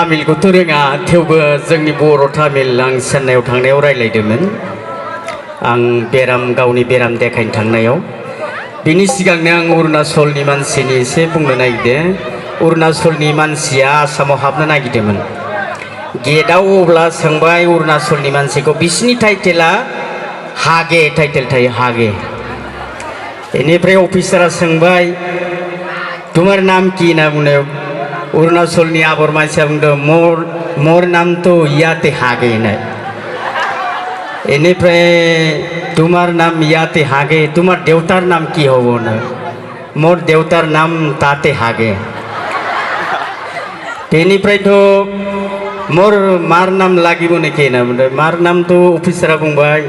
तामिलखौथ' रोङा थेवबो जोंनि बर' तामिल आं चेन्नाइआव थांनायाव रायलायदोंमोन आं गावनि बेराम देखायनो थांनायाव बिनि सिगांनो आं अरुणाचलनि मानसिनि एसे बुंनो नागिरदों अरुणाचलनि मानसिया आसामाव हाबनो नागिरदोंमोन गेटआव अब्ला सोंबाय अरुणाचलनि मानसिखौ बिसिनि टाइटेला हागे टाइटेल थायो हागे बेनिफ्राय अफिसारा सोंबाय तुम्हार नाम की होनना बुंनायाव अरुणाचलनि आबर मानसिया बुंदों मोर नाम तो याते हागे होननाय बेनिफ्राय तुम्हार नाम याते हागे तुम्हार देवतार नाम की हबो होननाय मोर देवतार नाम ताते हागे बेनिफ्रायथ' मोर मार नाम लागिब नेके होनना बुंदों मार नाम तो अफिसारा बुंबाय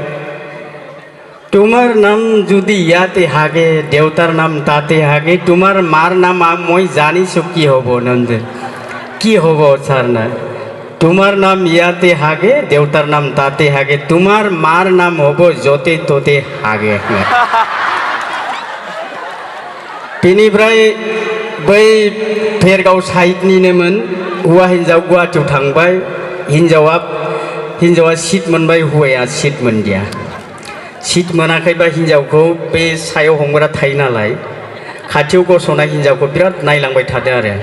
तुम्हार नाम जुदि याते हागे देवतार नाम ताते हागे तुम्हार मार नाम मैं जानी सो की हबो नंदे की हबो सार ना तुम्हार नाम याते हागे देवतार नाम ताते हागे तुम्हार मार नाम हबो जोते तोते हागे बेनिफ्राय बै भेरगाव साइडनिनोमोन हौवा हिन्जाव गुवाहाटीयाव थांबाय हिन्जावा सिट मोनबाय हौवाया सिट मोनदिया सिट मोनाखैबा हिन्जावखौ बे सायाव हमग्रा थायो नालाय खाथियाव गसंनाय हिन्जावखौ बिराद नायलांबाय थादों आरो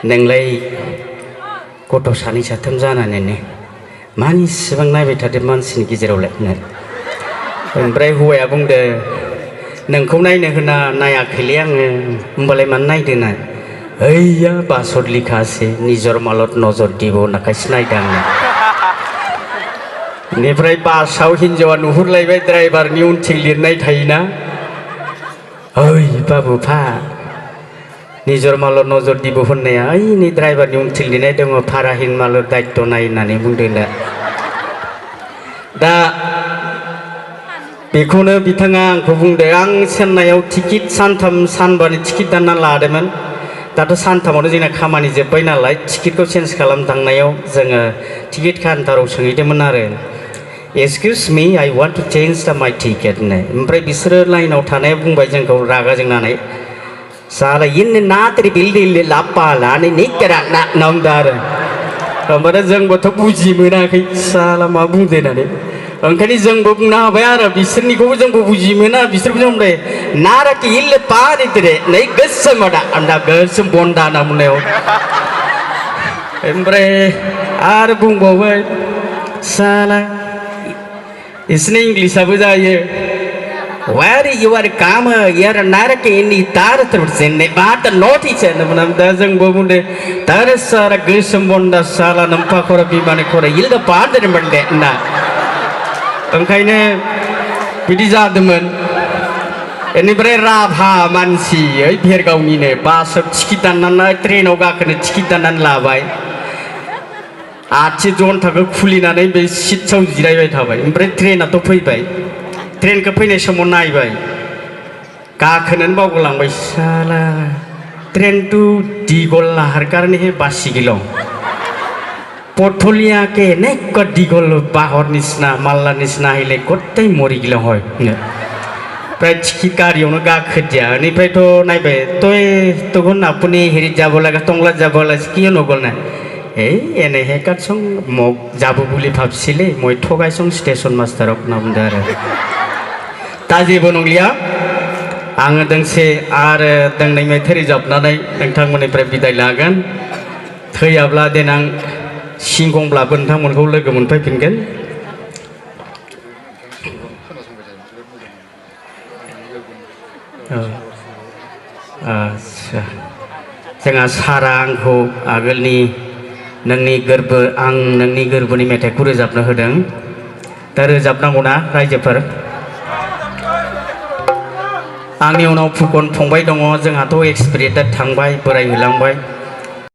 नोंलाय गथ' सानै साथाम जानानैनो मानि इसेबां नायबाय थादों मानसिनि गेजेरावलाय ओमफ्राय हौवाया बुंदों नोंखौ नायनो होना नायाखैलै आङो होमबालाय मानो नायदों ना ओइया बासर लिखासै निजर मालत नजर দিব होननाखायसो नायदों आङो बेनिफ्राय बासाव हिन्जावा नुहुरलायबाय ड्राइभारनि उनथिं लिरनाय थायोना ओइ बाबु फा निजर मालत नजर দিব होननाया ओइ नै ड्राइभारनि उनथिं लिरनाय दङ भाराहीन मालत दायित्व नाय होननानै बुंदों दा बेखौनो बिथाङा आंखौ बुंदों आं चेन्नाइआव टिकेट सानथाम सानबानि टिकेट दानना लादोंमोन दाथ' सानथामावनो जोंना खामानि जोब्बाय नालाय टिकेटखौ चेन्ज खालामनो थांनायाव जोङो टिकेट काउन्टाराव सोंहैदोंमोन आरो excuse me I want to change my ticket होननाय ओमफ्राय बिसोरो लाइनाव थानाया बुंबाय जोंखौ रागा जोंनानै साला इन्ने नात्री बिल्डि लाप्पा लानानै निकेरा ना बुंदों आरो ओमफ्राय जोंबोथ' बुजि मोनाखै साला मा बुंदों होननानै ओंखायनो जोंबो बुंना होबाय आरो बिसोरनिखौबो जोंबो बुजि मोना बिसोरबो जोंबो नाराखि इल्ले पारिद्रे नै गोसोम आदा गोसोम बन्दा होनना बुंनायाव ओमफ्राय आरो बुंबावबाय साला इसने इंग्लिशाबो जायो Where you are come you are narake inni tar terusenne bata notice namnam da jeng bomunde tar sara gesem bonda sala nampa khora bimane khora ilda paadere mande na ओंखायनो बिदि जादोंमोन बेनिफ्राय राभा मानसि ओइ भेरगावनिनो बासाव टिकेट दाननानै ट्रेनाव गाखोनो टिकेट दाननानै लाबाय आथि जन्थाखौ खुलिनानै बे सिटआव जिरायबाय थाबाय ओमफ्राय ट्रेनाथ' फैबाय ट्रेनखौ फैनाय समाव नायबाय गाखोनोनो बावगोलांबाय साला ट्रेन टू दिगल लाहार कारने हे बासिगिलं पथलिया के नेक दिगल बाहर निसना माल्ला निसना हिले गत्ताय मरिगिलं हय प्राय टिकेट गारियावनो गाखोदिया बेनिफ्रायथ' नायबाय तय तखन आपुनि हेरि যাব লাগে টংলা যাব লাগে কি নগল না এই এনেহে কাটসं মগ যাব বুলি ভাবছিলে মই ঠগাইसं स्टेशन मास्टारक ना बुंदों आरो दा जेबो नंलिया आङो दोंसे आरो दोंनै मेथाइ रोजाबनानै नोंथांमोननिफ्राय बिदाय लागोन थैयाब्ला देनां सिंगंब्लाबो नोंथांमोनखौ लोगो मोनफैफिनगोन आच्छा जोंहा सारा आंखौ आगोलनि नोंनि गोरबो आं नोंनि गोरबोनि मेथाइखौ रोजाबनो होदों दा रोजाबनांगौना रायजोफोर आंनि उनाव फुकन फंबाय दङ जोंहाथ' एक्सपिरियेन्सआ थांबाय बोराय होलांबाय